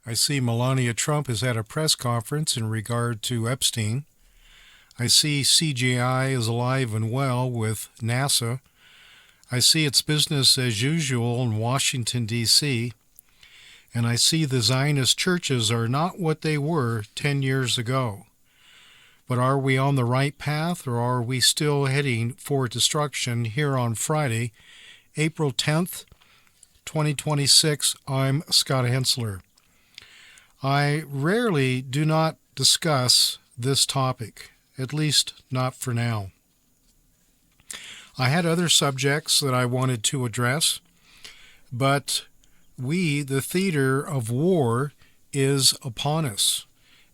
I see Melania Trump has had a press conference in regard to Epstein. I see CGI is alive and well with NASA. I see it's business as usual in Washington, D.C., and I see the Zionist churches are not what they were 10 years ago. But are we on the right path, or are we still heading for destruction here on Friday, April 10th, 2026? I'm Scott Hensler. I rarely do not discuss this topic, at least not for now. I had other subjects that I wanted to address, but the theater of war is upon us.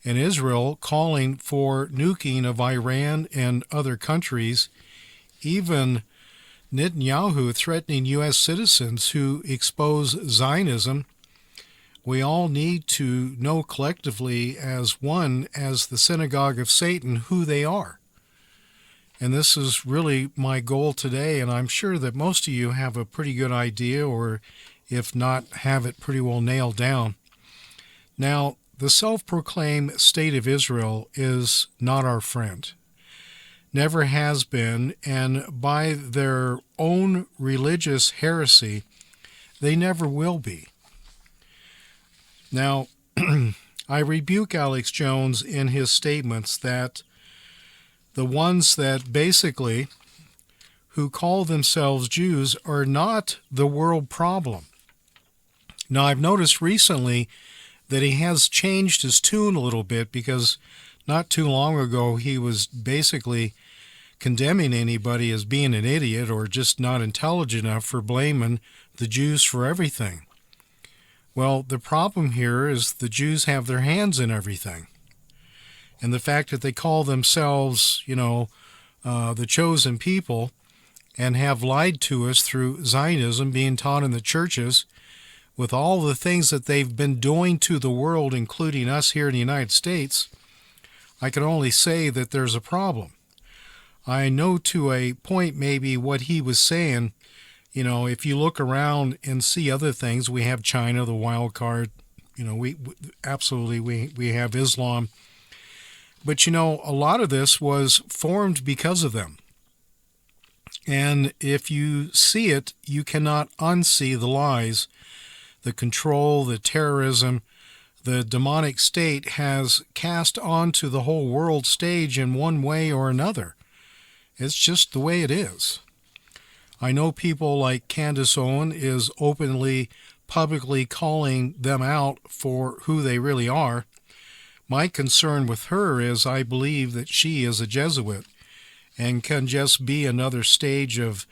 And Israel calling for nuking of Iran and other countries, even Netanyahu threatening U.S. citizens who expose Zionism. We all need to know collectively as one, as the synagogue of Satan, who they are. And this is really my goal today, and I'm sure that most of you have a pretty good idea, or if not, have it pretty well nailed down. Now, the self-proclaimed state of Israel is not our friend. Never has been, and by their own religious heresy, they never will be. Now, I rebuke Alex Jones in his statements that the ones that basically who call themselves Jews are not the world problem. Now, I've noticed recently that he has changed his tune a little bit, because not too long ago he was basically condemning anybody as being an idiot or just not intelligent enough for blaming the Jews for everything. Well, the problem here is the Jews have their hands in everything. And the fact that they call themselves, the chosen people, and have lied to us through Zionism being taught in the churches, with all the things that they've been doing to the world, including us here in the United States, I can only say that there's a problem. I know to a point maybe what he was saying. If you look around and see other things, we have China, the wild card. We have Islam. But a lot of this was formed because of them. And if you see it, you cannot unsee the lies. The control, the terrorism, the demonic state has cast onto the whole world stage in one way or another. It's just the way it is. I know people like Candace Owen is openly, publicly calling them out for who they really are. My concern with her is I believe that she is a Jesuit and can just be another stage of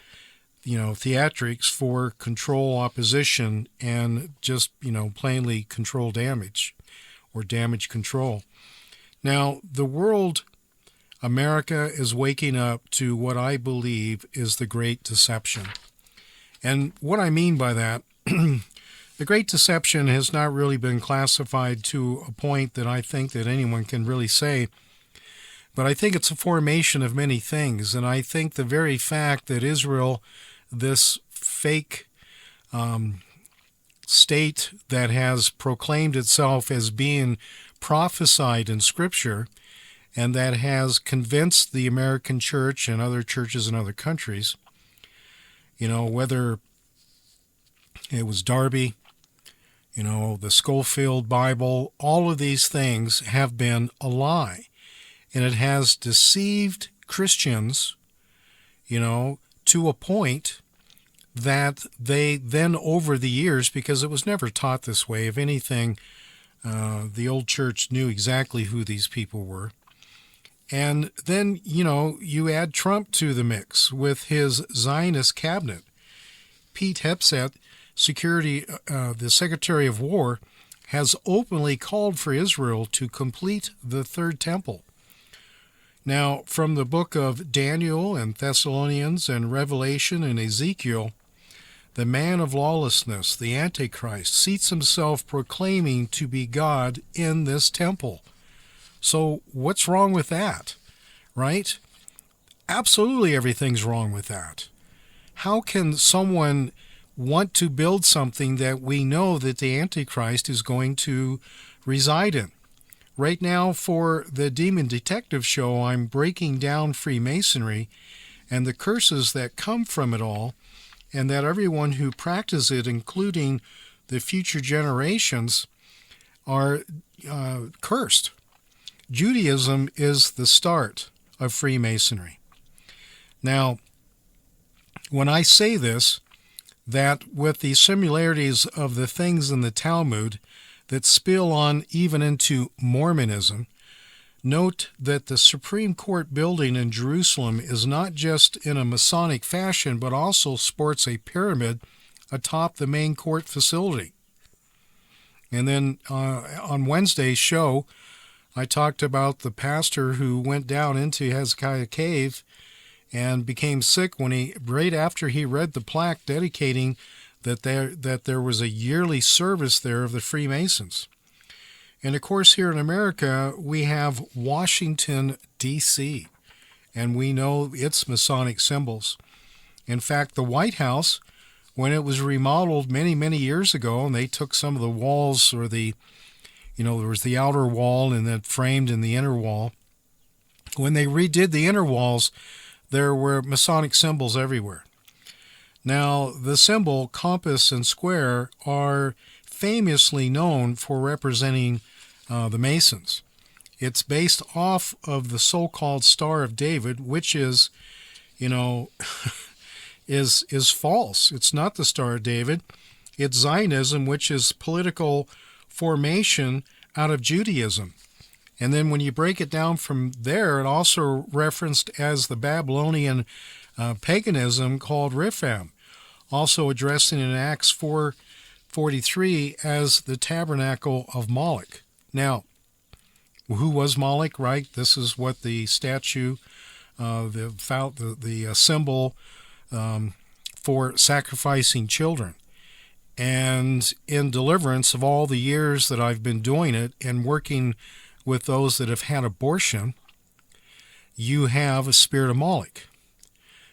theatrics for control opposition and just, plainly control damage or damage control. Now, the world, America, is waking up to what I believe is the Great Deception. And what I mean by that, the Great Deception has not really been classified to a point that I think that anyone can really say. But I think it's a formation of many things. And I think the very fact that Israel, this fake state that has proclaimed itself as being prophesied in Scripture, and that has convinced the American church and other churches in other countries, whether it was Darby, the Schofield Bible, all of these things have been a lie. And it has deceived Christians, to a point that they then over the years, because it was never taught this way, if anything, the old church knew exactly who these people were. And then, you add Trump to the mix with his Zionist cabinet. Pete Hegseth, the Secretary of War, has openly called for Israel to complete the Third Temple. Now, from the book of Daniel and Thessalonians and Revelation and Ezekiel, the man of lawlessness, the Antichrist, seats himself proclaiming to be God in this temple. So what's wrong with that, right? Absolutely everything's wrong with that. How can someone want to build something that we know that the Antichrist is going to reside in. Right now, for the Demon Detective Show, I'm breaking down Freemasonry and the curses that come from it all, and that everyone who practices it, including the future generations, are cursed. Judaism is the start of Freemasonry. Now, when I say this, that with the similarities of the things in the Talmud that spill on even into Mormonism, note that the Supreme Court building in Jerusalem is not just in a Masonic fashion, but also sports a pyramid atop the main court facility. And then on Wednesday's show, I talked about the pastor who went down into Hezekiah Cave and became sick when right after he read the plaque dedicating that there was a yearly service there of the Freemasons. And of course, here in America, we have Washington, D.C., and we know its Masonic symbols. In fact, the White House, when it was remodeled many, many years ago, and they took some of the walls, or there was the outer wall and then framed in the inner wall. When they redid the inner walls, there were Masonic symbols everywhere. Now, the symbol, compass and square, are famously known for representing the Masons. It's based off of the so-called Star of David, which is, is false. It's not the Star of David. It's Zionism, which is political formation out of Judaism. And then when you break it down from there, it also referenced as the Babylonian paganism called Rifam, also addressed in Acts 4:43 as the tabernacle of Moloch. Now, who was Moloch, right? This is what the statue, the symbol for sacrificing children. And in deliverance of all the years that I've been doing it and working with those that have had abortion, you have a spirit of Moloch.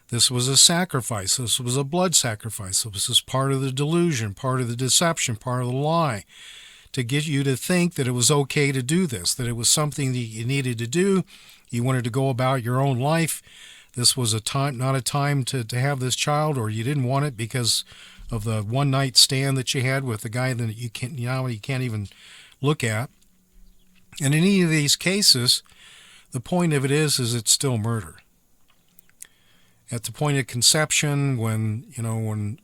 This was a sacrifice. This was a blood sacrifice. This was part of the delusion, part of the deception, part of the lie, to get you to think that it was okay to do this, that it was something that you needed to do. You wanted to go about your own life. This was not a time to have this child, or you didn't want it because of the one-night stand that you had with the guy that you can't even look at. And in any of these cases, the point of it is it's still murder. At the point of conception, when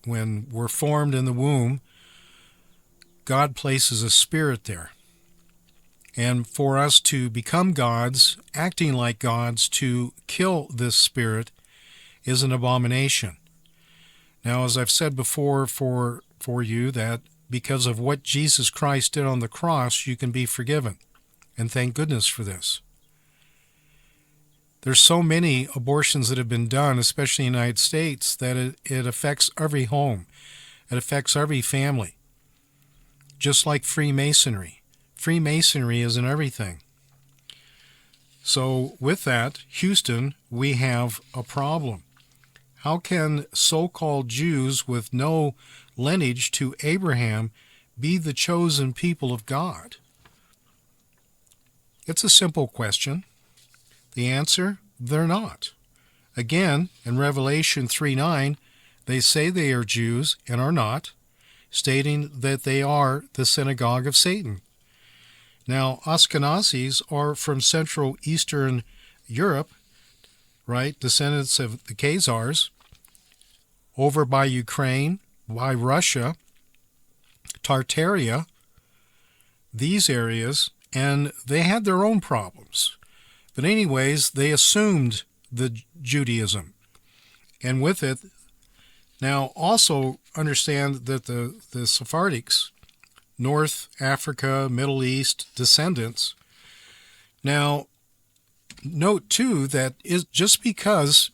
we're formed in the womb, God places a spirit there. And for us to become gods, acting like gods, to kill this spirit is an abomination. Now, as I've said before for you, that because of what Jesus Christ did on the cross, you can be forgiven. And thank goodness for this. There's so many abortions that have been done, especially in the United States, that it affects every home. It affects every family. Just like Freemasonry. Freemasonry is in everything. So with that, Houston, we have a problem. How can so-called Jews with no lineage to Abraham be the chosen people of God? It's a simple question. The answer, they're not. Again, in Revelation 3:9, they say they are Jews and are not, stating that they are the synagogue of Satan. Now, Ashkenazis are from Central Eastern Europe, right, descendants of the Khazars, over by Ukraine, by Russia, Tartaria, these areas, and they had their own problems. But anyways, they assumed the Judaism. And with it, now also understand that the Sephardics, North Africa, Middle East descendants. Now, note too that just because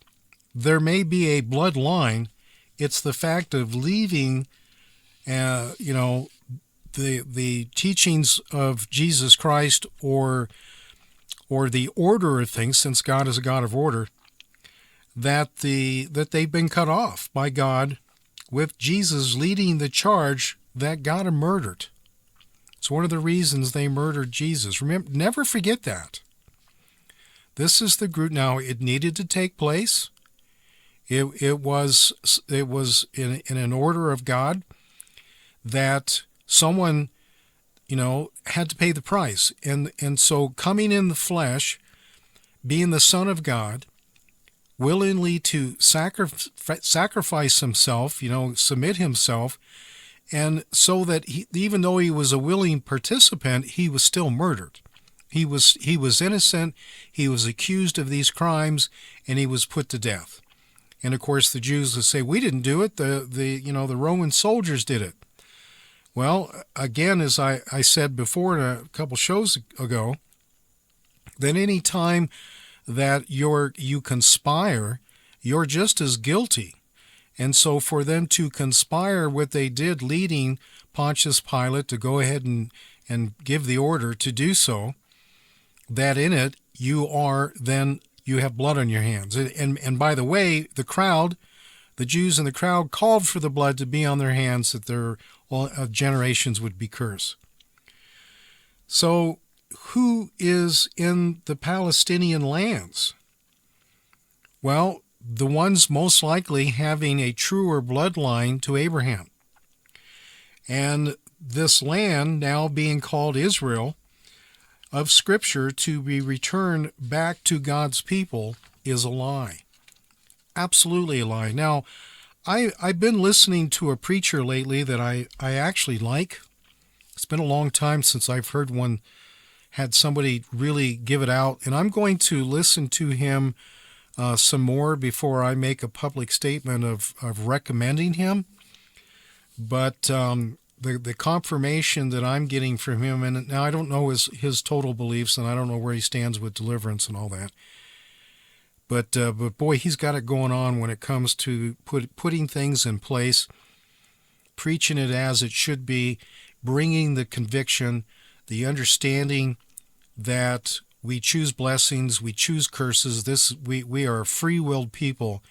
there may be a bloodline, it's the fact of leaving, the teachings of Jesus Christ or the order of things, since God is a God of order, that they've been cut off by God with Jesus leading the charge that got him murdered. It's one of the reasons they murdered Jesus. Remember, never forget that. This is the group. Now, it needed to take place. It was in an order of God that someone, had to pay the price. And so coming in the flesh, being the Son of God, willingly to sacrifice himself, submit himself, and so that even though he was a willing participant, he was still murdered. He was innocent, he was accused of these crimes, and he was put to death. And of course the Jews would say, we didn't do it, the Roman soldiers did it. Well, again, as I said before in a couple shows ago, that any time that you conspire, you're just as guilty. And so for them to conspire what they did, leading Pontius Pilate to go ahead and give the order to do so, that in it you have blood on your hands. And by the way, the Jews in the crowd called for the blood to be on their hands, that their generations would be cursed. So who is in the Palestinian lands? Well, the ones most likely having a truer bloodline to Abraham. And this land now being called Israel of Scripture to be returned back to God's people is a lie. Absolutely a lie. Now, I've been listening to a preacher lately that I actually like. It's been a long time since I've heard one, had somebody really give it out, and I'm going to listen to him some more before I make a public statement of recommending him. But the confirmation that I'm getting from him, and now I don't know his total beliefs, and I don't know where he stands with deliverance and all that. But boy, he's got it going on when it comes to putting things in place, preaching it as it should be, bringing the conviction, the understanding that we choose blessings, we choose curses. We are a free-willed people,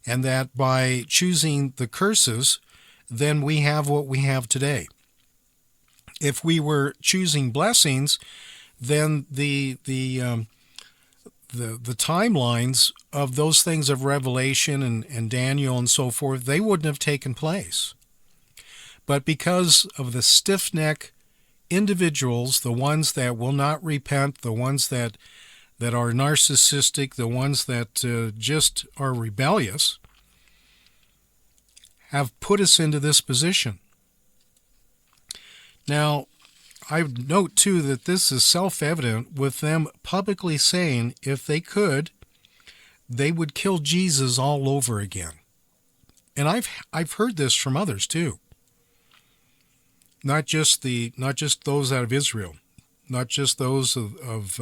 and that by choosing the curses, then we have what we have today. If we were choosing blessings, then the timelines of those things of Revelation and Daniel and so forth, they wouldn't have taken place. But because of the stiff-necked individuals, the ones that will not repent, the ones that are narcissistic, the ones that just are rebellious, have put us into this position. Now, I note, too, that this is self-evident with them publicly saying if they could, they would kill Jesus all over again. And I've heard this from others, too. Not just those out of Israel, not just those of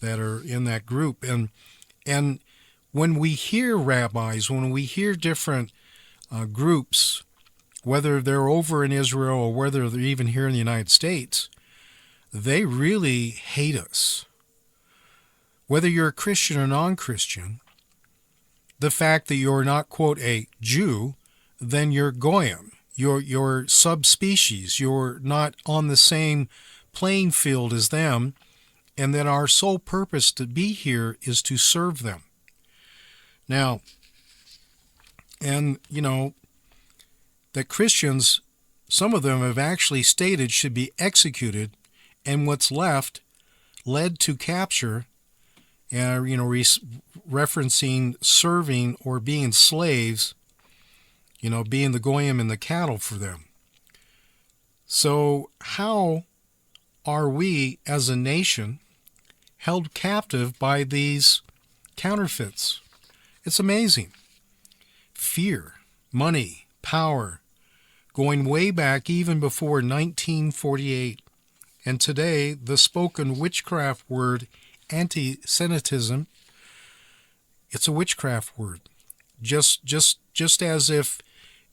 that are in that group. And when we hear rabbis, when we hear different groups, whether they're over in Israel or whether they're even here in the United States, they really hate us. Whether you're a Christian or non-Christian, the fact that you're not, quote, a Jew, then you're Goyim. You're subspecies. You're not on the same playing field as them, and that our sole purpose to be here is to serve them. Now, and, that Christians, some of them have actually stated should be executed, and what's led to capture, referencing serving or being slaves, being the goyim and the cattle for them. So how are we as a nation held captive by these counterfeits? It's amazing. Fear, money, power, going way back even before 1948. And today, the spoken witchcraft word, anti-Semitism, it's a witchcraft word. Just as if,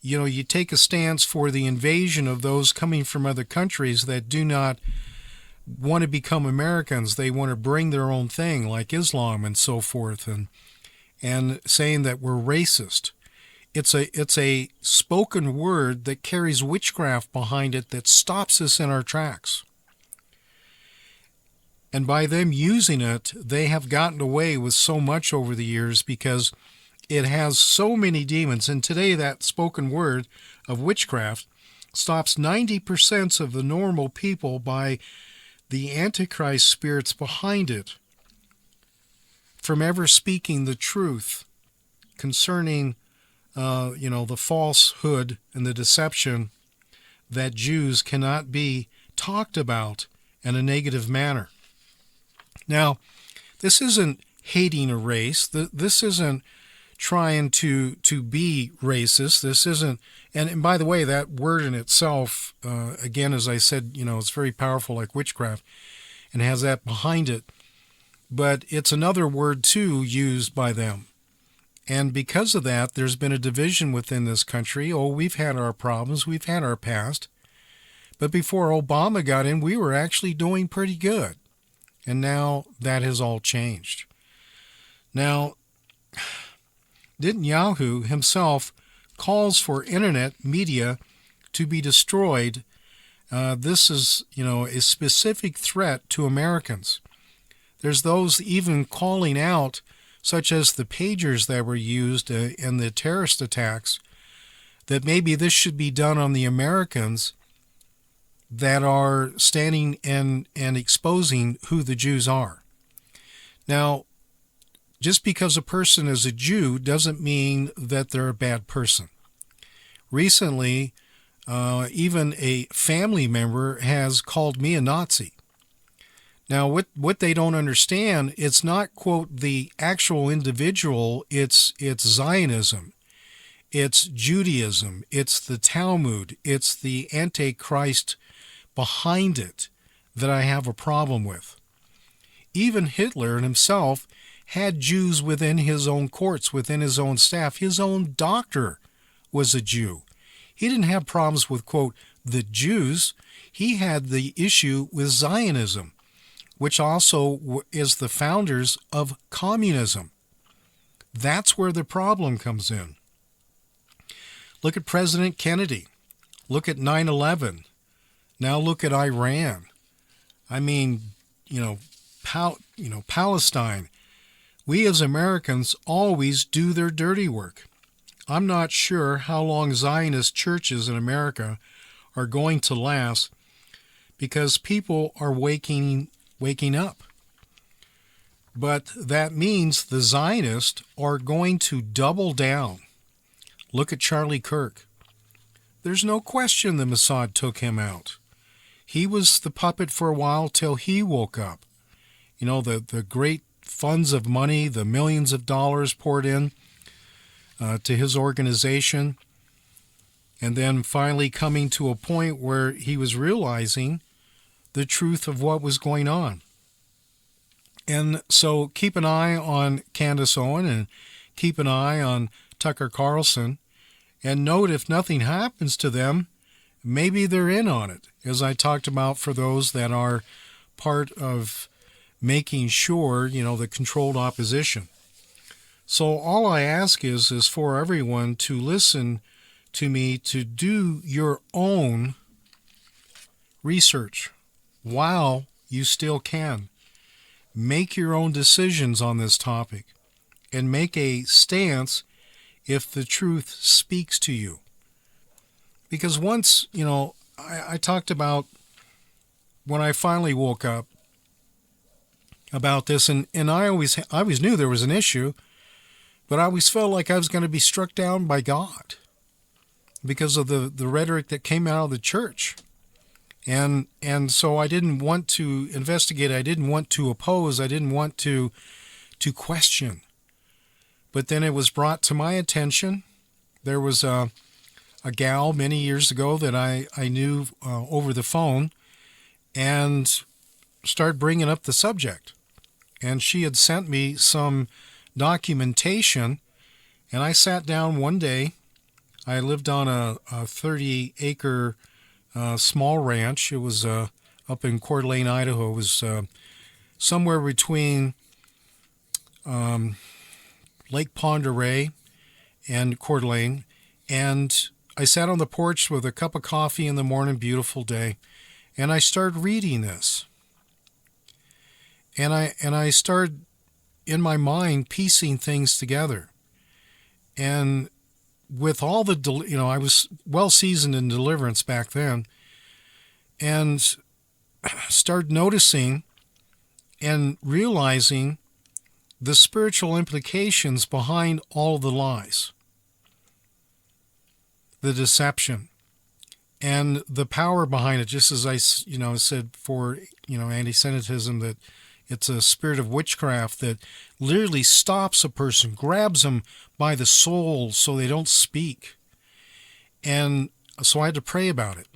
you take a stance for the invasion of those coming from other countries that do not want to become Americans. They want to bring their own thing, like Islam and so forth, and saying that we're racist. It's a spoken word that carries witchcraft behind it that stops us in our tracks. And by them using it, they have gotten away with so much over the years because it has so many demons. And today that spoken word of witchcraft stops 90% of the normal people by the Antichrist spirits behind it from ever speaking the truth concerning, the falsehood and the deception that Jews cannot be talked about in a negative manner. Now, this isn't hating a race. This isn't trying to be racist. This isn't, and by the way, that word in itself, again, as I said, it's very powerful like witchcraft and has that behind it. But it's another word, too, used by them. And because of that, there's been a division within this country. Oh, we've had our problems. We've had our past. But before Obama got in, we were actually doing pretty good. And now that has all changed. Now, Netanyahu himself calls for internet media to be destroyed. This is, a specific threat to Americans. There's those even calling out, such as the pagers that were used in the terrorist attacks, that maybe this should be done on the Americans that are standing and exposing who the Jews are. Now, just because a person is a Jew doesn't mean that they're a bad person. Recently, even a family member has called me a Nazi. Now, what they don't understand, it's not, quote, the actual individual, it's Zionism, it's Judaism, it's the Talmud, it's the Antichrist behind it that I have a problem with. Even Hitler himself had Jews within his own courts, within his own staff. His own doctor was a Jew. He didn't have problems with, quote, the Jews. He had the issue with Zionism, which also is the founders of communism. That's where the problem comes in. Look at President Kennedy. Look at 9/11. Now look at Iran. I mean, Palestine. We as Americans always do their dirty work. I'm not sure how long Zionist churches in America are going to last because people are waking up. But that means the Zionists are going to double down. Look at Charlie Kirk. There's no question the Mossad took him out. He was the puppet for a while till he woke up. The great funds of money, the millions of dollars poured in to his organization, and then finally coming to a point where he was realizing the truth of what was going on. And so keep an eye on Candace Owen and keep an eye on Tucker Carlson, and note if nothing happens to them, maybe they're in on it, as I talked about for those that are part of making sure, the controlled opposition. So all I ask is for everyone to listen to me, to do your own research while you still can. Make your own decisions on this topic and make a stance if the truth speaks to you. Because once, I talked about when I finally woke up about this, and I always knew there was an issue, but I always felt like I was going to be struck down by God because of the rhetoric that came out of the church. And so I didn't want to investigate. I didn't want to oppose. I didn't want to question. But then it was brought to my attention. There was a gal many years ago that I knew over the phone and started bringing up the subject. And she had sent me some documentation, and I sat down one day. I lived on a 30-acre small ranch. It was up in Coeur d'Alene, Idaho. It was somewhere between Lake Pend Oreille and Coeur d'Alene. And I sat on the porch with a cup of coffee in the morning, beautiful day, and I started reading this. And I started in my mind piecing things together. And with all the, I was well seasoned in deliverance back then, and started noticing and realizing the spiritual implications behind all the lies, the deception, and the power behind it. Just as I, said for, anti-Semitism, that it's a spirit of witchcraft that literally stops a person, grabs them by the soul so they don't speak. And so I had to pray about it.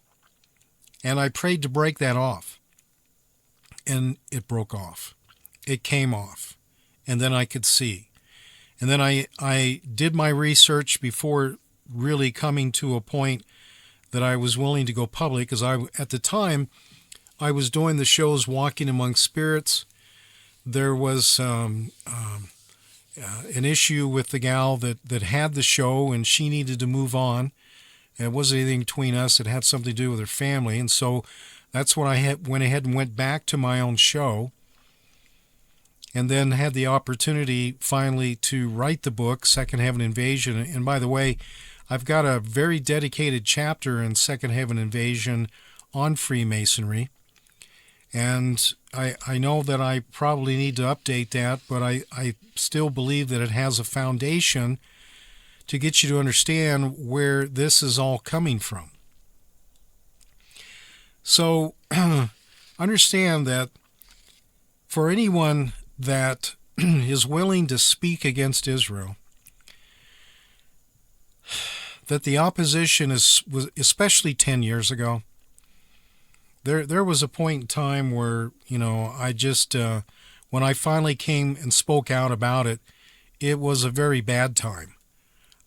And I prayed to break that off. And it broke off. It came off. And then I could see. And then I did my research before really coming to a point that I was willing to go public, because at the time I was doing the shows Walking Among Spirits. There was an issue with the gal that had the show, and she needed to move on. It wasn't anything between us. It had something to do with her family. And so that's when I went ahead and went back to my own show, and then had the opportunity finally to write the book, Second Heaven Invasion. And by the way, I've got a very dedicated chapter in Second Heaven Invasion on Freemasonry. And I know that I probably need to update that, but I still believe that it has a foundation to get you to understand where this is all coming from. So understand that for anyone that is willing to speak against Israel, that the opposition was especially 10 years ago. There was a point in time where, I just, when I finally came and spoke out about it, it was a very bad time.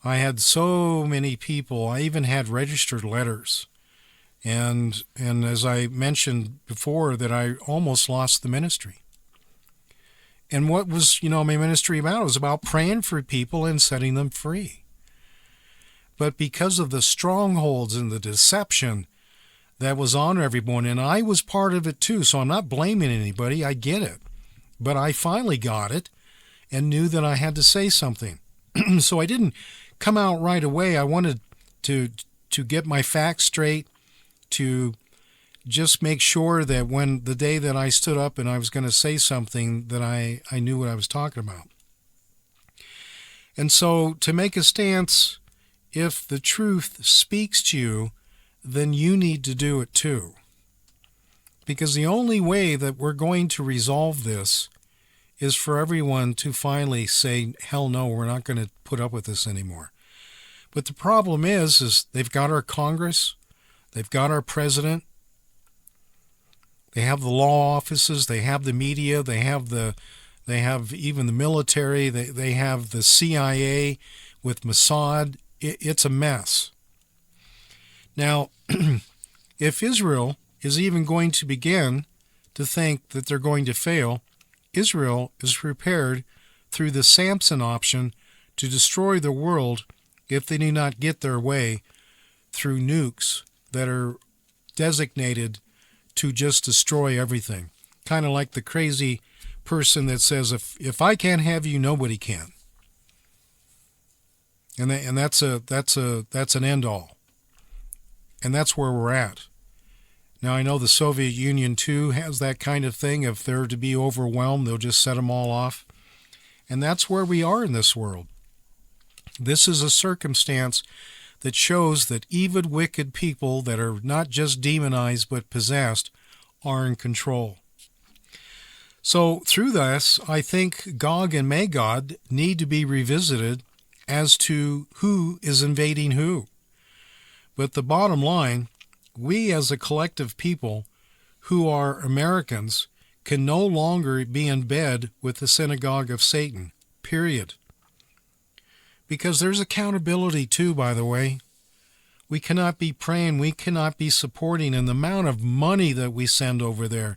I had so many people. I even had registered letters. And as I mentioned before, that I almost lost the ministry. And what was, my ministry about? It was about praying for people and setting them free. But because of the strongholds and the deception that was on everyone, and I was part of it too, so I'm not blaming anybody, I get it. But I finally got it and knew that I had to say something. So I didn't come out right away. I wanted to get my facts straight, to just make sure that when the day that I stood up and I was going to say something, that I knew what I was talking about. And so to make a stance, if the truth speaks to you, then you need to do it too. Because the only way that we're going to resolve this is for everyone to finally say, hell no, we're not going to put up with this anymore. But the problem is they've got our Congress, they've got our president, they have the law offices, they have the media, they have even the military, they have the CIA with Mossad. It's a mess. Now, if Israel is even going to begin to think that they're going to fail, Israel is prepared through the Samson option to destroy the world if they do not get their way through nukes that are designated to just destroy everything. Kind of like the crazy person that says, if I can't have you, nobody can. And that's an end all. And that's where we're at. Now, I know the Soviet Union, too, has that kind of thing. If they're to be overwhelmed, they'll just set them all off. And that's where we are in this world. This is a circumstance that shows that even wicked people that are not just demonized but possessed are in control. So through this, I think Gog and Magog need to be revisited as to who is invading who. But the bottom line, we as a collective people who are Americans can no longer be in bed with the synagogue of Satan, period. Because there's accountability too, by the way. We cannot be praying, we cannot be supporting, and the amount of money that we send over there.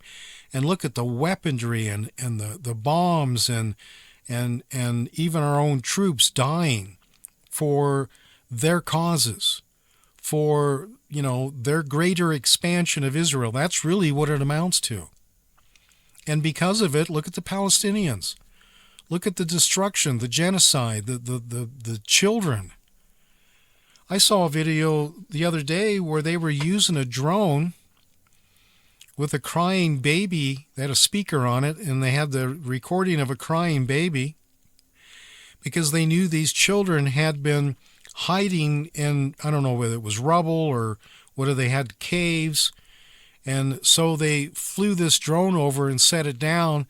And look at the weaponry and the bombs and even our own troops dying for their causes, for, their greater expansion of Israel. That's really what it amounts to. And because of it, look at the Palestinians. Look at the destruction, the genocide, the children. I saw a video the other day where they were using a drone with a crying baby. They had a speaker on it, and they had the recording of a crying baby because they knew these children had been hiding in, I don't know whether it was rubble or whether they had caves. And so they flew this drone over and set it down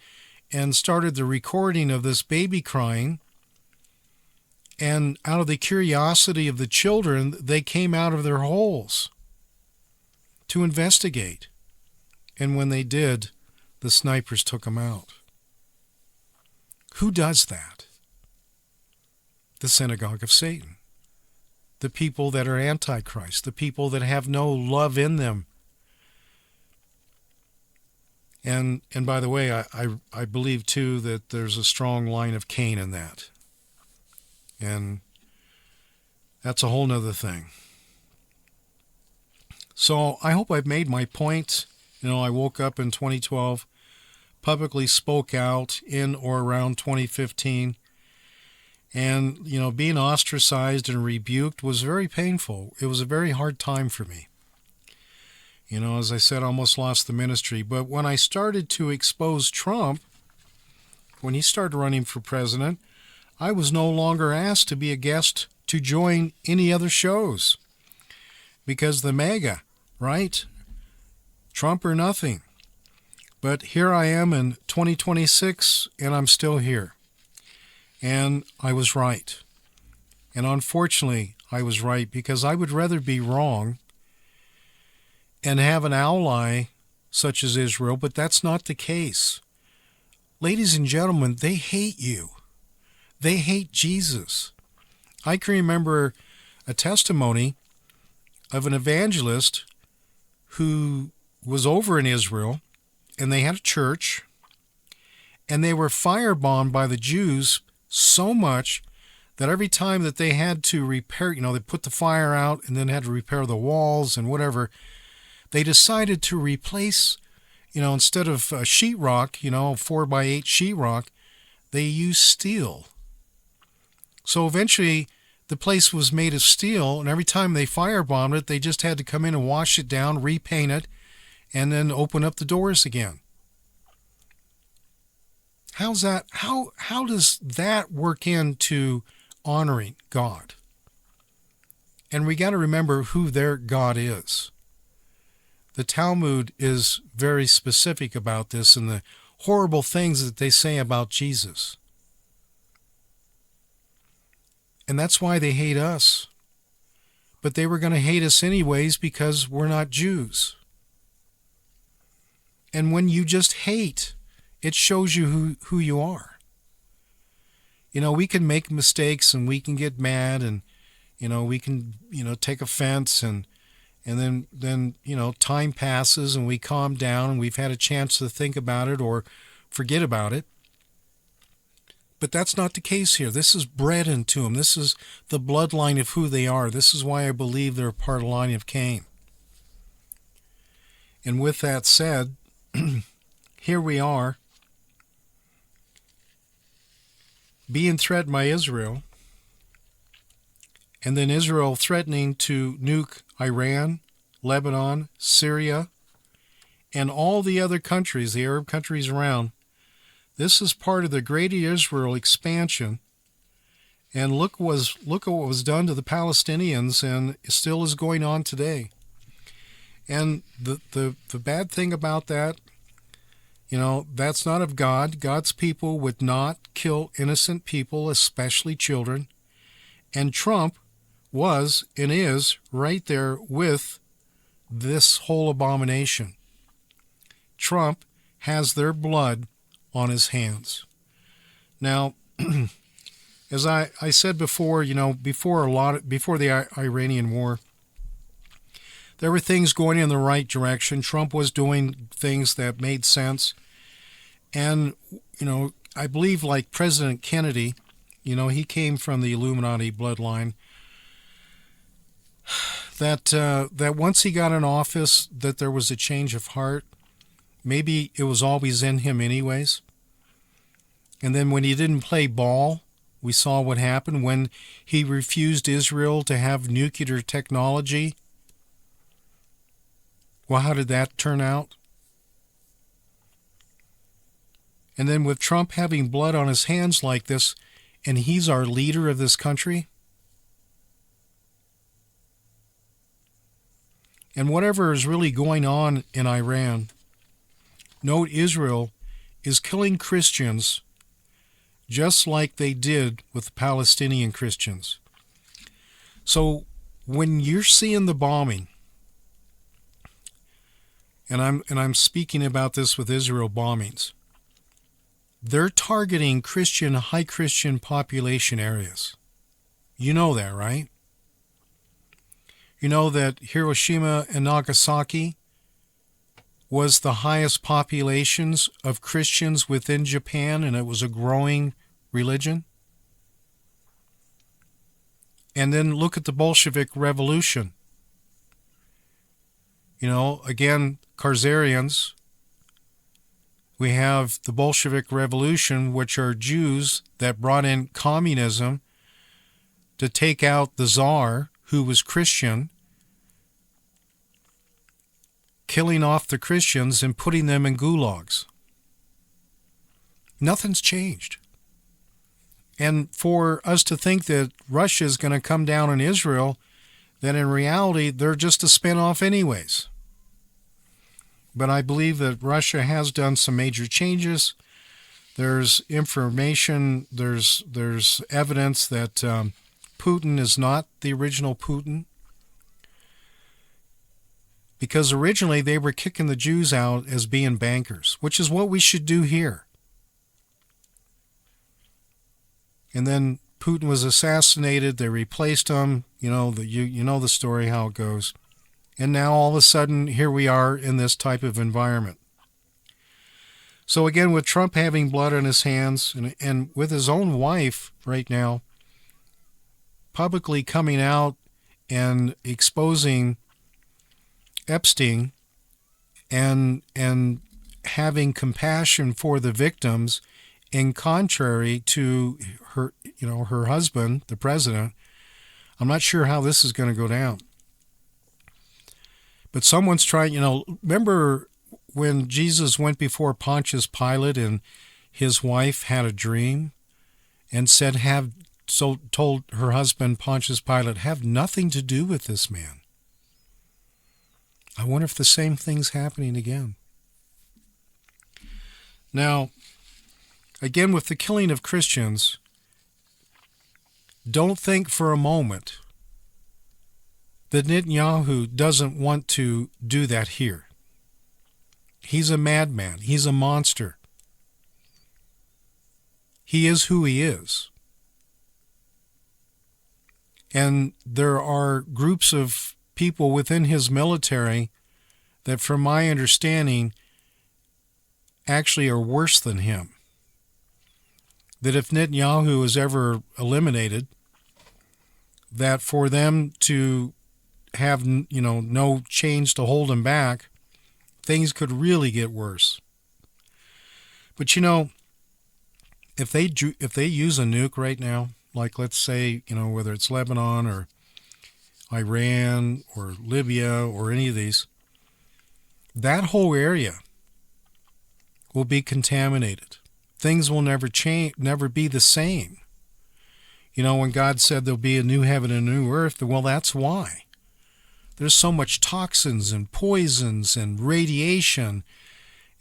and started the recording of this baby crying. And out of the curiosity of the children, they came out of their holes to investigate. And when they did, the snipers took them out. Who does that? The synagogue of Satan. The people that are antichrist, the people that have no love in them. And by the way, I believe too that there's a strong line of Cain in that. And that's a whole nother thing. So I hope I've made my point. I woke up in 2012, publicly spoke out in or around 2015. And, being ostracized and rebuked was very painful. It was a very hard time for me. As I said, I almost lost the ministry. But when I started to expose Trump, when he started running for president, I was no longer asked to be a guest to join any other shows. Because the MAGA, right? Trump or nothing. But here I am in 2026, and I'm still here. And I was right. And unfortunately, I was right, because I would rather be wrong and have an ally such as Israel, but that's not the case. Ladies and gentlemen, they hate you. They hate Jesus. I can remember a testimony of an evangelist who was over in Israel, and they had a church, and they were firebombed by the Jews so much that every time that they had to repair, they put the fire out and then had to repair the walls and whatever, they decided to replace, instead of sheetrock, 4x8 sheetrock, they used steel. So eventually the place was made of steel, and every time they firebombed it, they just had to come in and wash it down, repaint it, and then open up the doors again. How's that? How does that work into honoring God? And we got to remember who their God is. The Talmud is very specific about this and the horrible things that they say about Jesus. And that's why they hate us. But they were going to hate us anyways because we're not Jews. And when you just hate, it shows you who you are. We can make mistakes and we can get mad and, we can, take offense and then, time passes and we calm down and we've had a chance to think about it or forget about it. But that's not the case here. This is bred into them. This is the bloodline of who they are. This is why I believe they're part of the line of Cain. And with that said, here we are, being threatened by Israel, and then Israel threatening to nuke Iran, Lebanon, Syria, and all the other countries, the Arab countries around. This is part of the Greater Israel expansion. And look at what was done to the Palestinians, and it still is going on today. And the bad thing about that, that's not of God. God's people would not kill innocent people, especially children. And Trump was and is right there with this whole abomination. Trump has their blood on his hands. Now, as I said before, before the Iranian war, there were things going in the right direction. Trump was doing things that made sense. And, I believe like President Kennedy, he came from the Illuminati bloodline. that once he got in office, that there was a change of heart. Maybe it was always in him anyways. And then when he didn't play ball, we saw what happened when he refused Israel to have nuclear technology. Well, how did that turn out? And then with Trump having blood on his hands like this, and he's our leader of this country, and whatever is really going on in Iran, note Israel is killing Christians just like they did with the Palestinian Christians. So when you're seeing the bombing, and I'm speaking about this with Israel bombings, they're targeting high Christian population areas. You know that, right? You know that Hiroshima and Nagasaki was the highest populations of Christians within Japan, and it was a growing religion. And then look at the Bolshevik Revolution. You know, again, Khazarians. We have the Bolshevik Revolution, which are Jews that brought in communism to take out the Tsar, who was Christian, killing off the Christians and putting them in gulags. Nothing's changed. And for us to think that Russia is going to come down on Israel, that in reality they're just a spinoff anyways. But I believe that Russia has done some major changes. There's information, there's evidence that Putin is not the original Putin. Because originally they were kicking the Jews out as being bankers, which is what we should do here. And then Putin was assassinated, they replaced him, you know the story, how it goes. And now all of a sudden, here we are in this type of environment. So again, with Trump having blood on his hands and with his own wife right now publicly coming out and exposing Epstein and having compassion for the victims, in contrary to her husband, the president, I'm not sure how this is going to go down. But someone's trying, remember when Jesus went before Pontius Pilate and his wife had a dream and said, told her husband Pontius Pilate, have nothing to do with this man. I wonder if the same thing's happening again. Now, again, with the killing of Christians, don't think for a moment that Netanyahu doesn't want to do that here. He's a madman. He's a monster. He is who he is. And there are groups of people within his military that, from my understanding, actually are worse than him. That if Netanyahu is ever eliminated, that for them to have, no chains to hold him back, things could really get worse. But if they use a nuke right now, like let's say, whether it's Lebanon or Iran or Libya or any of these, that whole area will be contaminated. Things will never change, never be the same. When God said there'll be a new heaven and a new earth, well, that's why. There's so much toxins and poisons and radiation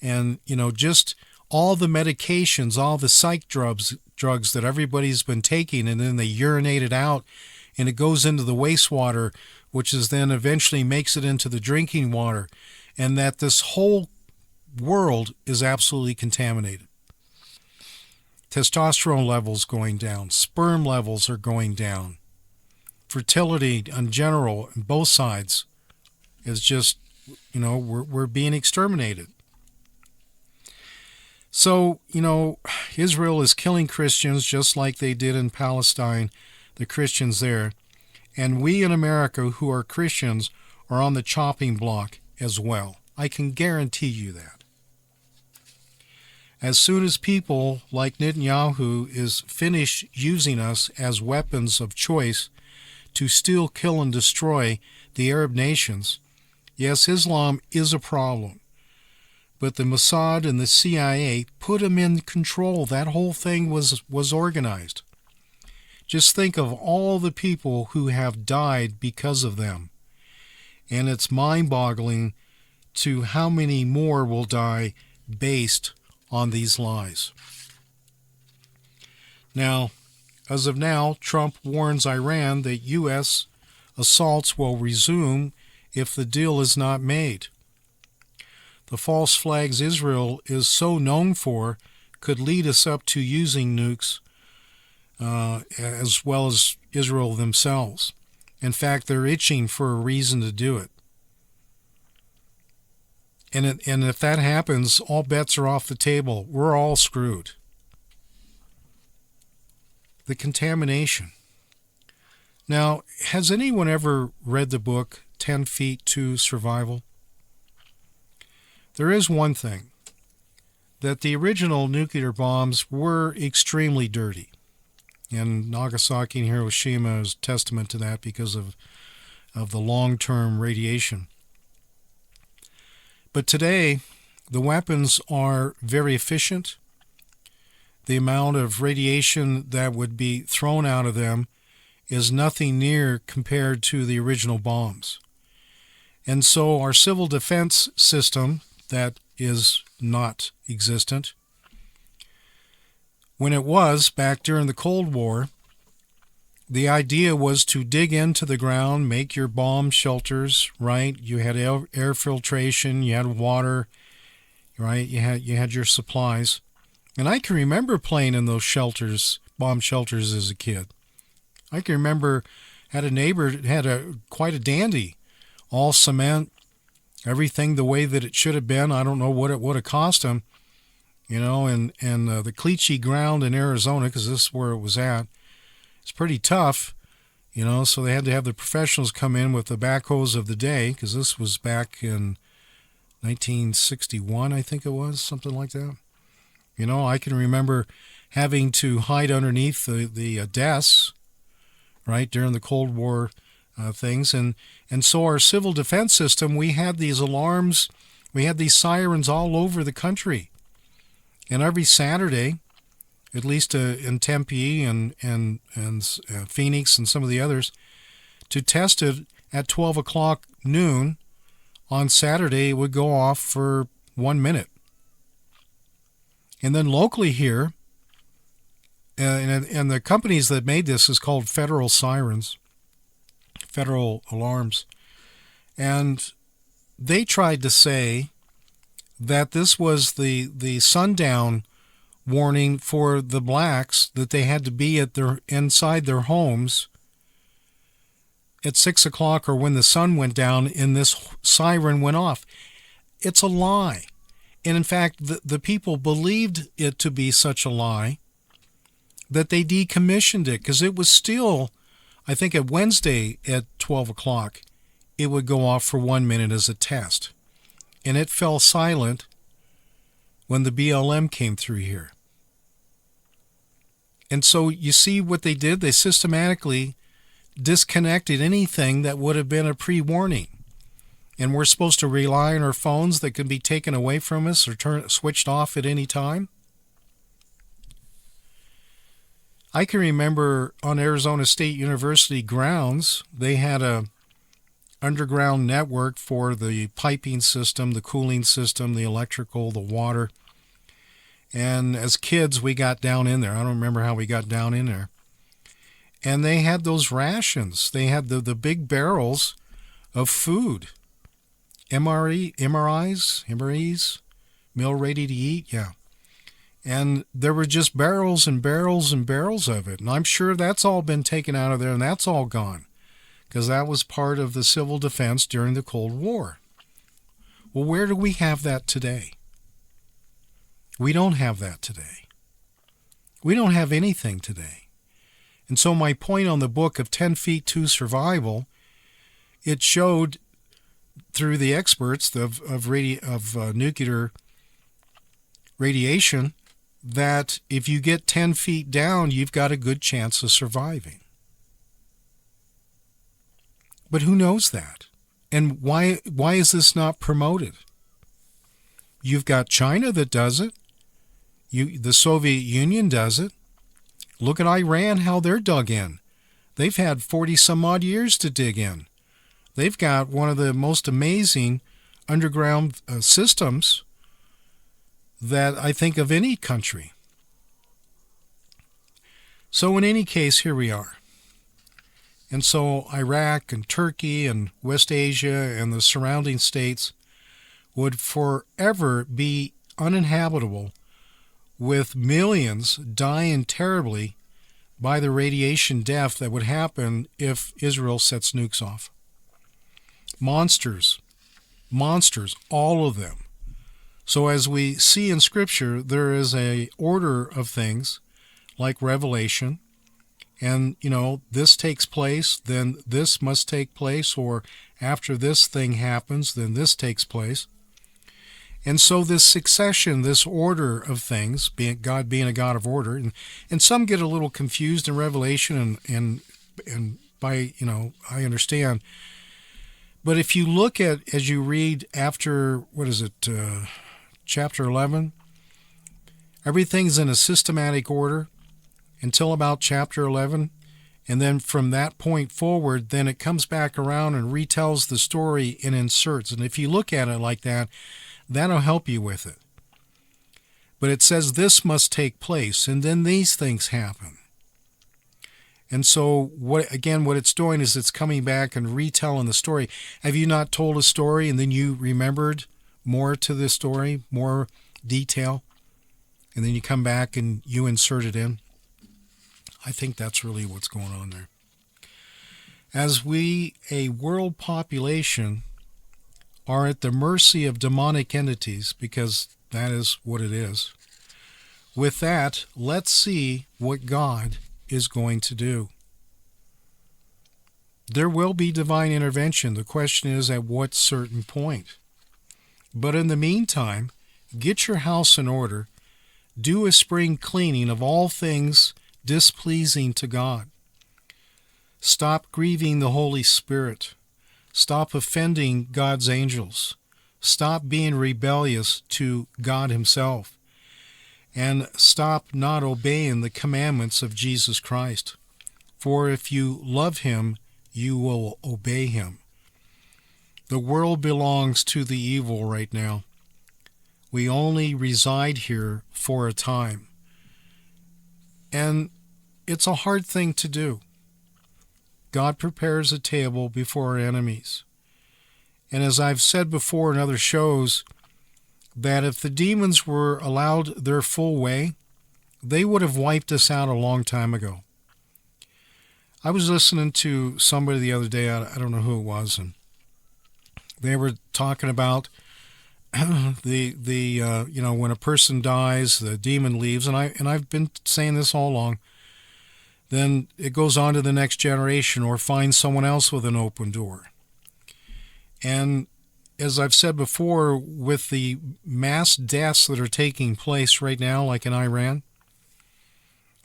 and, just all the medications, all the psych drugs that everybody's been taking, and then they urinate it out and it goes into the wastewater, which is then eventually makes it into the drinking water, and that this whole world is absolutely contaminated. Testosterone levels going down, sperm levels are going down. Fertility in general, on both sides, is just, we're being exterminated. So, Israel is killing Christians just like they did in Palestine, the Christians there. And we in America who are Christians are on the chopping block as well. I can guarantee you that. As soon as people like Netanyahu is finished using us as weapons of choice to steal, kill, and destroy the Arab nations, yes, Islam is a problem. But the Mossad and the CIA put him in control. That whole thing was organized. Just think of all the people who have died because of them. And it's mind-boggling to how many more will die based on these lies. Now, as of now, Trump warns Iran that U.S. assaults will resume if the deal is not made. The false flags Israel is so known for could lead us up to using nukes as well as Israel themselves. In fact, they're itching for a reason to do it. And if that happens, all bets are off the table. We're all screwed. The contamination. Now, has anyone ever read the book 10 Feet to Survival? There is one thing, that the original nuclear bombs were extremely dirty. And Nagasaki and Hiroshima is testament to that because of the long-term radiation. But today, the weapons are very efficient. The amount of radiation that would be thrown out of them is nothing near compared to the original bombs. And so our civil defense system, that is not existent. When it was, back during the Cold War, the idea was to dig into the ground, make your bomb shelters, right? You had air filtration, you had water, right? You had your supplies. And I can remember playing in those shelters, bomb shelters, as a kid. I can remember had a neighbor that had quite a dandy, all cement, everything the way that it should have been. I don't know what it would have cost him, and the Cleachy ground in Arizona, because this is where it was at, it's pretty tough, so they had to have the professionals come in with the backhoes of the day, because this was back in 1961, I think it was, something like that. I can remember having to hide underneath the desks, right, during the Cold War things. And so our civil defense system, we had these alarms, we had these sirens all over the country. And every Saturday, at least in Tempe and Phoenix and some of the others, to test it at 12 o'clock noon on Saturday, it would go off for 1 minute. And then locally here, and the companies that made this is called Federal Sirens, Federal Alarms. And they tried to say that this was the sundown warning for the blacks, that they had to be inside their homes at 6 o'clock or when the sun went down and this siren went off. It's a lie. And in fact, the people believed it to be such a lie that they decommissioned it, because it was still, I think at Wednesday at 12 o'clock, it would go off for 1 minute as a test. And it fell silent when the BLM came through here. And so you see what they did? They systematically disconnected anything that would have been a pre-warning. And we're supposed to rely on our phones that can be taken away from us or switched off at any time? I can remember on Arizona State University grounds, they had a underground network for the piping system, the cooling system, the electrical, the water. And as kids, we got down in there. I don't remember how we got down in there. And they had those rations. They had the big barrels of food. MREs, meal ready to eat, yeah. And there were just barrels and barrels and barrels of it. And I'm sure that's all been taken out of there and that's all gone, because that was part of the civil defense during the Cold War. Well, where do we have that today? We don't have that today. We don't have anything today. And so my point on the book of 10 Feet to Survival, it showed through the experts of nuclear radiation that if you get 10 feet down, you've got a good chance of surviving. But who knows that? And why is this not promoted? You've got China that does it. The Soviet Union does it. Look at Iran, how they're dug in. They've had 40 some odd years to dig in. They've got one of the most amazing underground systems that I think of any country. So in any case, here we are. And so Iraq and Turkey and West Asia and the surrounding states would forever be uninhabitable, with millions dying terribly by the radiation death that would happen if Israel sets nukes off. Monsters, all of them. So as we see in Scripture, there is a order of things like Revelation, and, this takes place, then this must take place, or after this thing happens, then this takes place. And so this succession, this order of things, God being a God of order, and some get a little confused in Revelation, and by, I understand. But if you look at, as you read after, chapter 11, everything's in a systematic order until about chapter 11. And then from that point forward, then it comes back around and retells the story and inserts. And if you look at it like that, that'll help you with it. But it says this must take place, and then these things happen. And so, what it's doing is it's coming back and retelling the story. Have you not told a story and then you remembered more to the story, more detail, and then you come back and you insert it in? I think that's really what's going on there. As we, a world population, are at the mercy of demonic entities, because that is what it is. With that, let's see what God is going to do. There will be divine intervention. The question is, at what certain point? But in the meantime, get your house in order. Do a spring cleaning of all things displeasing to God. Stop grieving the Holy Spirit. Stop offending God's angels. Stop being rebellious to God Himself. And stop not obeying the commandments of Jesus Christ. For if you love Him, you will obey Him. The world belongs to the evil right now. We only reside here for a time. And it's a hard thing to do. God prepares a table before our enemies. And as I've said before in other shows, that if the demons were allowed their full way, they would have wiped us out a long time ago. I was listening to somebody the other day, I don't know who it was, and they were talking about when a person dies, the demon leaves, and I've been saying this all along. Then it goes on to the next generation or finds someone else with an open door. And as I've said before, with the mass deaths that are taking place right now, like in Iran,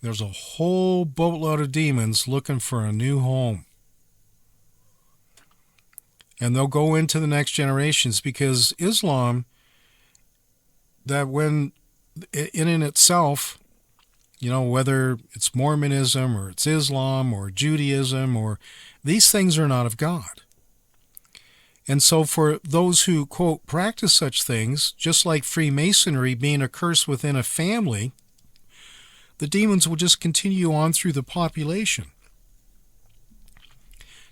there's a whole boatload of demons looking for a new home. And they'll go into the next generations, because Islam, that when in itself, whether it's Mormonism or it's Islam or Judaism, or these things are not of God. And so for those who, quote, practice such things, just like Freemasonry being a curse within a family, the demons will just continue on through the population.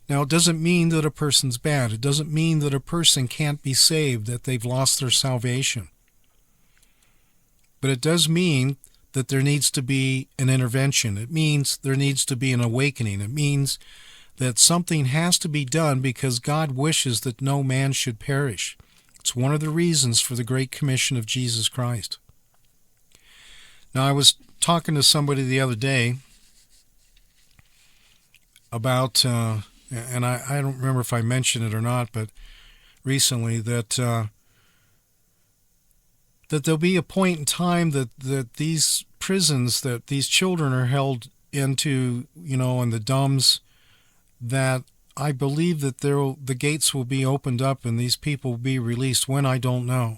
Now, it doesn't mean that a person's bad. It doesn't mean that a person can't be saved, that they've lost their salvation. But it does mean that there needs to be an intervention. It means there needs to be an awakening. It means that something has to be done, because God wishes that no man should perish. It's one of the reasons for the Great Commission of Jesus Christ. Now, I was talking to somebody the other day, about, and I don't remember if I mentioned it or not, but recently that there'll be a point in time that these prisons that these children are held into, in the dumbs, that I believe that the gates will be opened up and these people will be released. When, I don't know.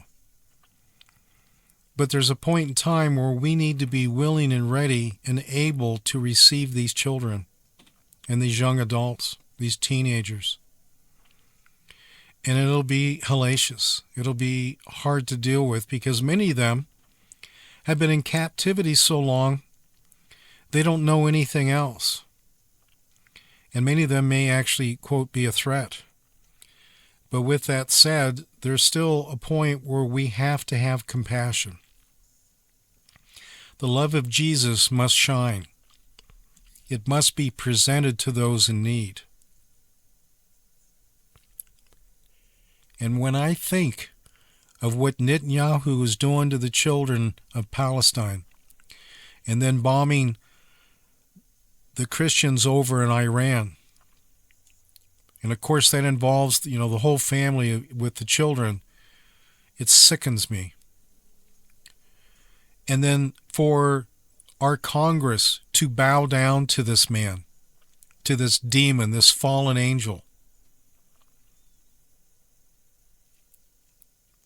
But there's a point in time where we need to be willing and ready and able to receive these children and these young adults, these teenagers. And it'll be hellacious. It'll be hard to deal with because many of them have been in captivity so long they don't know anything else. And many of them may actually, quote, be a threat. But with that said, there's still a point where we have to have compassion. The love of Jesus must shine. It must be presented to those in need. And when I think of what Netanyahu is doing to the children of Palestine, and then bombing the Christians over in Iran, and of course that involves, the whole family with the children, it sickens me. And then for our Congress to bow down to this man, to this demon, this fallen angel,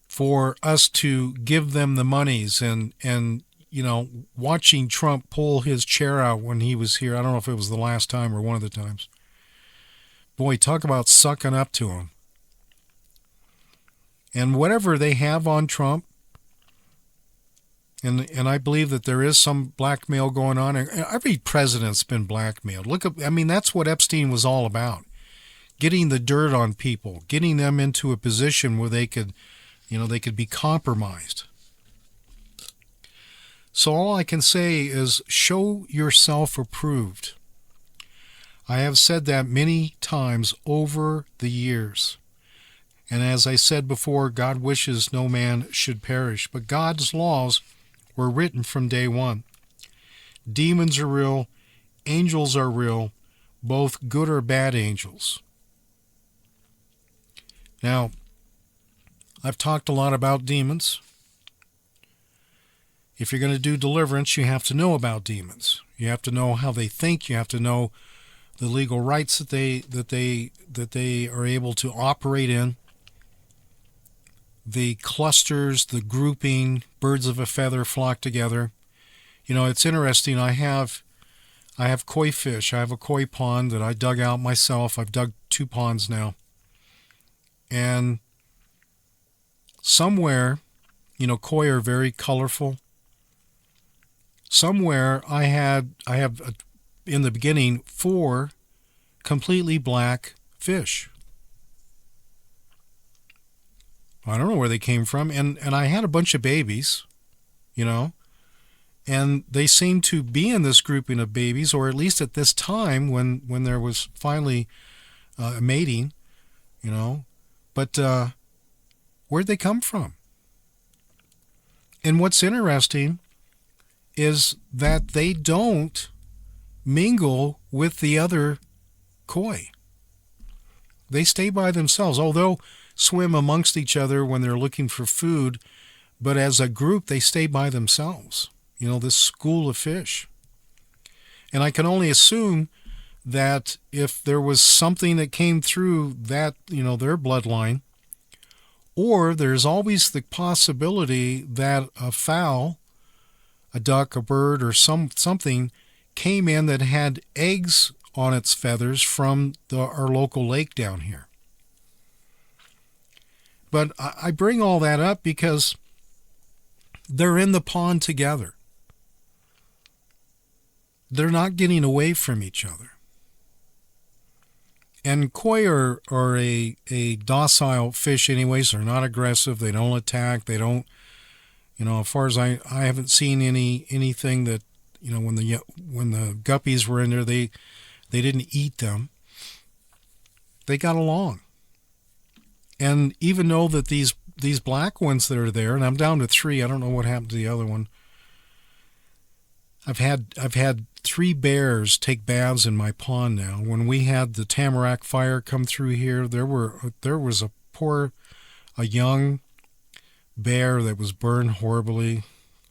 for us to give them the monies and watching Trump pull his chair out when he was here. I don't know if it was the last time or one of the times. Boy, talk about sucking up to him. And whatever they have on Trump, and I believe that there is some blackmail going on. And every president's been blackmailed. That's what Epstein was all about. Getting the dirt on people, getting them into a position where they could be compromised. So all I can say is show yourself approved. I have said that many times over the years. And as I said before, God wishes no man should perish. But God's laws were written from day one. Demons are real. Angels are real. Both good or bad angels. Now, I've talked a lot about demons. If you're going to do deliverance, you have to know about demons. You have to know how they think. You have to know the legal rights that they are able to operate in. The clusters, the grouping, birds of a feather flock together. It's interesting. I have koi fish. I have a koi pond that I dug out myself. I've dug 2 ponds now. And somewhere, koi are very colorful. Somewhere I have in the beginning 4 completely black fish. I don't know where they came from, and I had a bunch of babies, and they seemed to be in this grouping of babies, or at least at this time when there was finally mating, but where'd they come from? And what's interesting is that they don't mingle with the other koi. They stay by themselves. They'll swim amongst each other when they're looking for food, but as a group, they stay by themselves. This school of fish. And I can only assume that if there was something that came through that, their bloodline, or there's always the possibility that a fowl, a duck, a bird, or something came in that had eggs on its feathers from our local lake down here. But I bring all that up because they're in the pond together. They're not getting away from each other. And koi are a docile fish anyways. They're not aggressive. They don't attack. They don't, as far as I haven't seen anything that, when the guppies were in there, they didn't eat them. They got along. And even though that these black ones that are there, and I'm down to 3, I don't know what happened to the other one, I've had 3 bears take baths in my pond now. When we had the Tamarack fire come through here, there was a young bear that was burned horribly,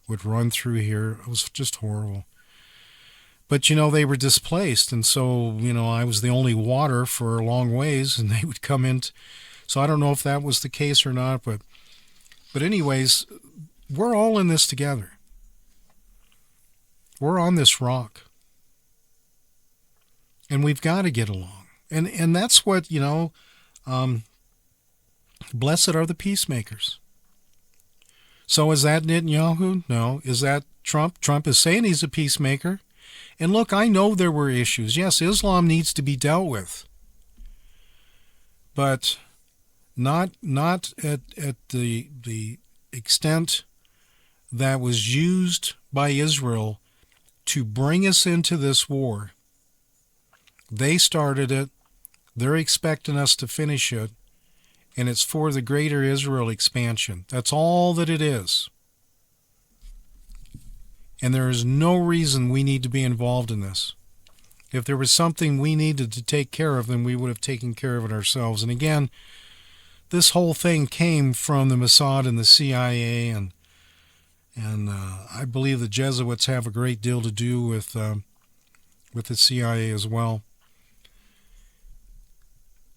would run through here. It was just horrible. But they were displaced, and so I was the only water for a long ways, and they would come in. So I don't know if that was the case or not, but anyways, we're all in this together. We're on this rock. And we've got to get along. And that's what, blessed are the peacemakers. So is that Netanyahu? No. Is that Trump? Trump is saying he's a peacemaker. And look, I know there were issues. Yes, Islam needs to be dealt with. But not at the extent that was used by Israel to bring us into this war. They started it. They're expecting us to finish it. And it's for the greater Israel expansion. That's all that it is. And there is no reason we need to be involved in this. If there was something we needed to take care of, then we would have taken care of it ourselves. And again, this whole thing came from the Mossad and the CIA, and I believe the Jesuits have a great deal to do with the CIA as well.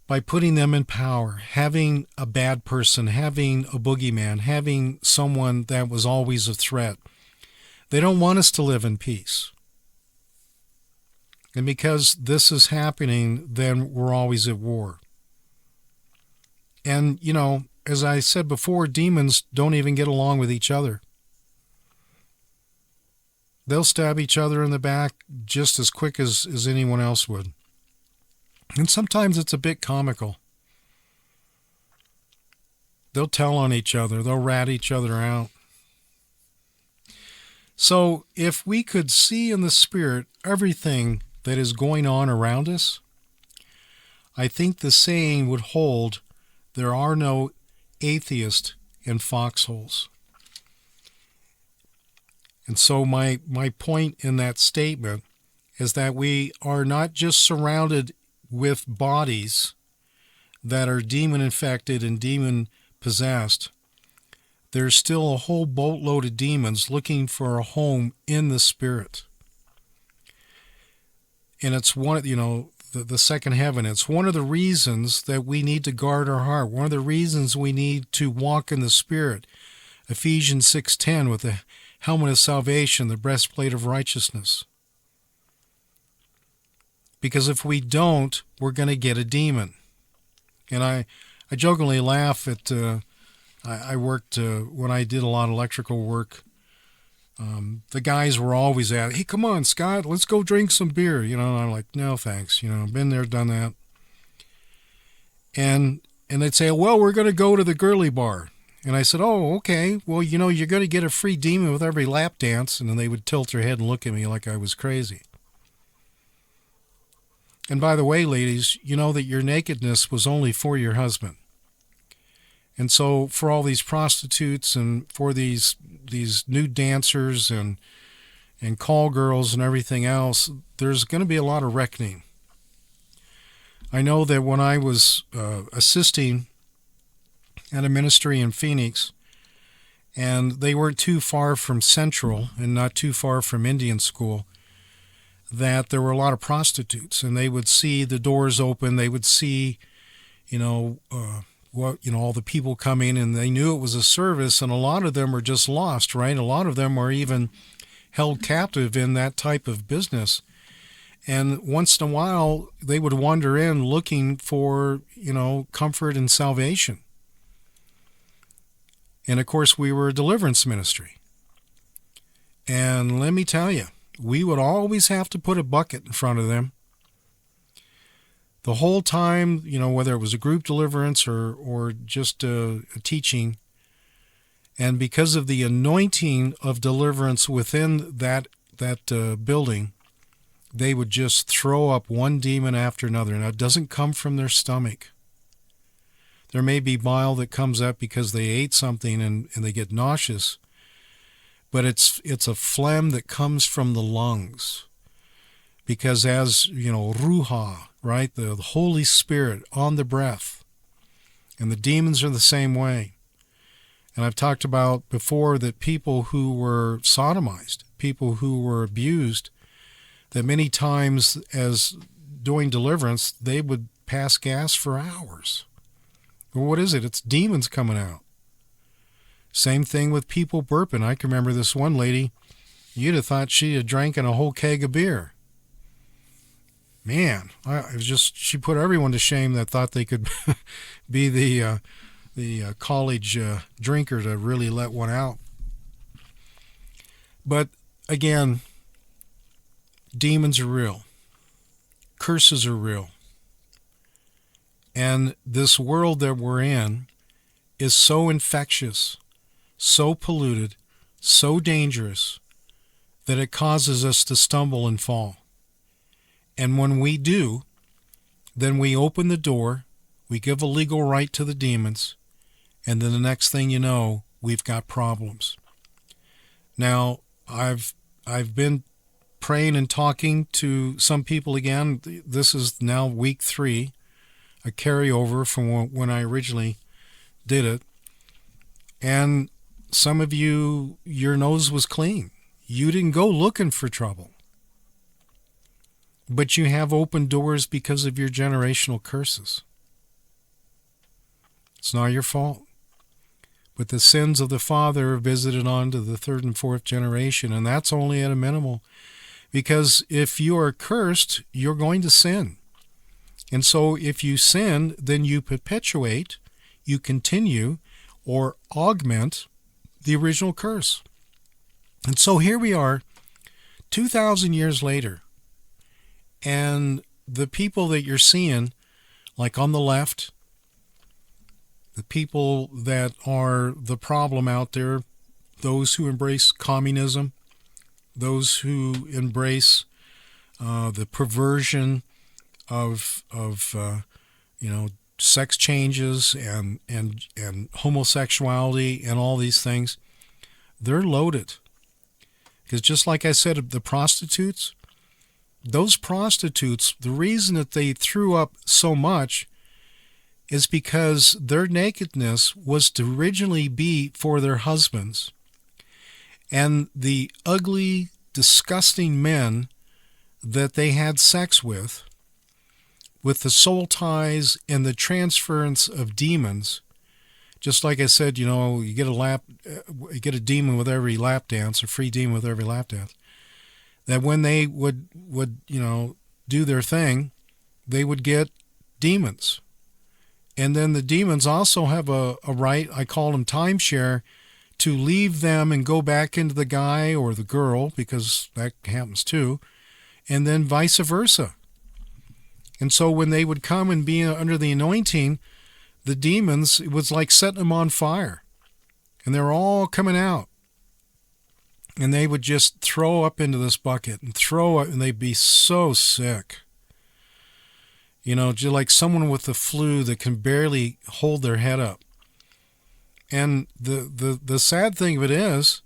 By putting them in power, having a bad person, having a boogeyman, having someone that was always a threat. They don't want us to live in peace. And because this is happening, then we're always at war. And, as I said before, demons don't even get along with each other. They'll stab each other in the back just as quick as anyone else would. And sometimes it's a bit comical. They'll tell on each other. They'll rat each other out. So if we could see in the Spirit everything that is going on around us, I think the saying would hold, there are no atheists in foxholes. And so my point in that statement is that we are not just surrounded with bodies that are demon-infected and demon-possessed. There's still a whole boatload of demons looking for a home in the Spirit. And it's one, the second heaven. It's one of the reasons that we need to guard our heart. One of the reasons we need to walk in the Spirit. Ephesians 6:10 with the helmet of salvation, the breastplate of righteousness. Because if we don't, we're going to get a demon. And I jokingly laugh at, I worked, when I did a lot of electrical work, the guys were always at, hey, come on, Scott, let's go drink some beer. And I'm like, no, thanks. Been there, done that. And they'd say, well, we're going to go to the girly bar. And I said, oh, okay. Well, you're going to get a free demon with every lap dance. And then they would tilt their head and look at me like I was crazy. And by the way, ladies, you know that your nakedness was only for your husband. And so for all these prostitutes and for these nude dancers and call girls and everything else, there's going to be a lot of reckoning. I know that when I was assisting at a ministry in Phoenix, and they weren't too far from Central and not too far from Indian School, that there were a lot of prostitutes, and they would see the doors open. They would see, all the people come in, and they knew it was a service, and a lot of them were just lost, right? A lot of them were even held captive in that type of business. And once in a while, they would wander in looking for, comfort and salvation. And of course, we were a deliverance ministry. And let me tell you, we would always have to put a bucket in front of them. The whole time, whether it was a group deliverance or just a teaching. And because of the anointing of deliverance within that building, they would just throw up one demon after another. Now, it doesn't come from their stomach. There may be bile that comes up because they ate something and they get nauseous. but it's a phlegm that comes from the lungs. Because as, Ruha, right, the Holy Spirit on the breath, and the demons are the same way. And I've talked about before that people who were sodomized, people who were abused, that many times as doing deliverance, they would pass gas for hours. Well, what is it? It's demons coming out. Same thing with people burping. I can remember this one lady, you'd have thought she had drank a whole keg of beer. Man, it was just, she put everyone to shame that thought they could be the college drinker to really let one out. But again, demons are real. Curses are real. And this world that we're in is so infectious, so polluted, so dangerous, that it causes us to stumble and fall. And when we do, then we open the door, we give a legal right to the demons, and then the next thing you know, we've got problems. Now, I've been praying and talking to some people again. This is now week 3, a carryover from when I originally did it. And some of you, your nose was clean. You didn't go looking for trouble. But you have open doors because of your generational curses. It's not your fault. But the sins of the father are visited on to the 3rd and 4th generation, and that's only at a minimal. Because if you are cursed, you're going to sin. And so if you sin, then you perpetuate, you continue, or augment the original curse. And so here we are, 2,000 years later, and the people that you're seeing, like on the left, the people that are the problem out there, those who embrace communism, those who embrace the perversion of sex changes and homosexuality and all these things, they're loaded. Because just like I said, the prostitutes, those prostitutes, the reason that they threw up so much is because their nakedness was to originally be for their husbands. And the ugly, disgusting men that they had sex with the soul ties and the transference of demons, just like I said, you get a demon with every lap dance, a free demon with every lap dance, that when they would do their thing, they would get demons. And then the demons also have a right, I call them timeshare, to leave them and go back into the guy or the girl, because that happens too, and then vice versa. And so when they would come and be under the anointing, the demons, it was like setting them on fire. And they're all coming out. And they would just throw up into this bucket and throw up, and they'd be so sick. Just like someone with the flu that can barely hold their head up. And the sad thing of it is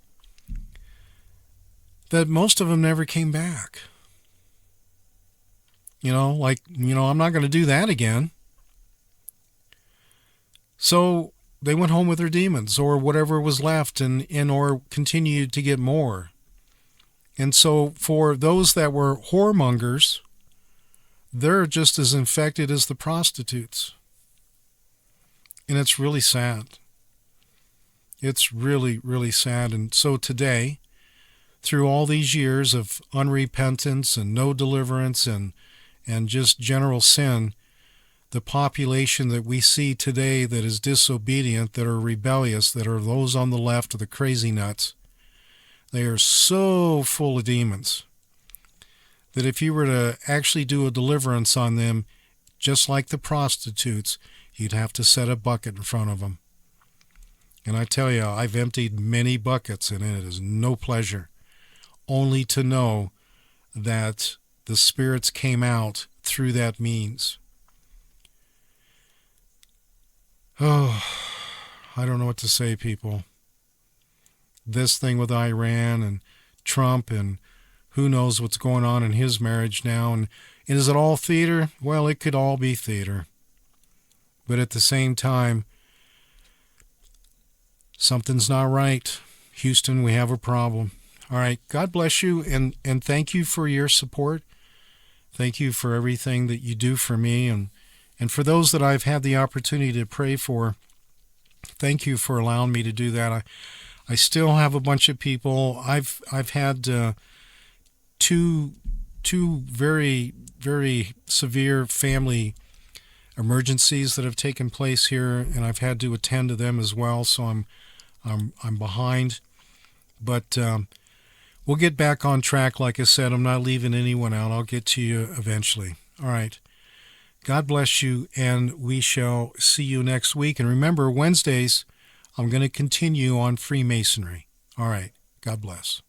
that most of them never came back. I'm not going to do that again. So they went home with their demons or whatever was left and or continued to get more. And so for those that were whoremongers, they're just as infected as the prostitutes. And it's really sad. It's really, really sad. And so today, through all these years of unrepentance and no deliverance and just general sin, the population that we see today that is disobedient, that are rebellious, that are those on the left of the crazy nuts, they are so full of demons that if you were to actually do a deliverance on them, just like the prostitutes, you'd have to set a bucket in front of them. And I tell you, I've emptied many buckets, and it is no pleasure, only to know that the spirits came out through that means. Oh, I don't know what to say, people. this thing with Iran and Trump, and who knows what's going on in his marriage now. And is it all theater? Well, it could all be theater. But at the same time, something's not right. Houston, we have a problem. All right, God bless you, and thank you for your support. Thank you for everything that you do for me, and for those that I've had the opportunity to pray for, thank you for allowing me to do that. I still have a bunch of people. I've had two very, very severe family emergencies that have taken place here, and I've had to attend to them as well, so I'm behind. But we'll get back on track. Like I said, I'm not leaving anyone out. I'll get to you eventually. All right. God bless you, and we shall see you next week. And remember, Wednesdays, I'm going to continue on Freemasonry. All right. God bless.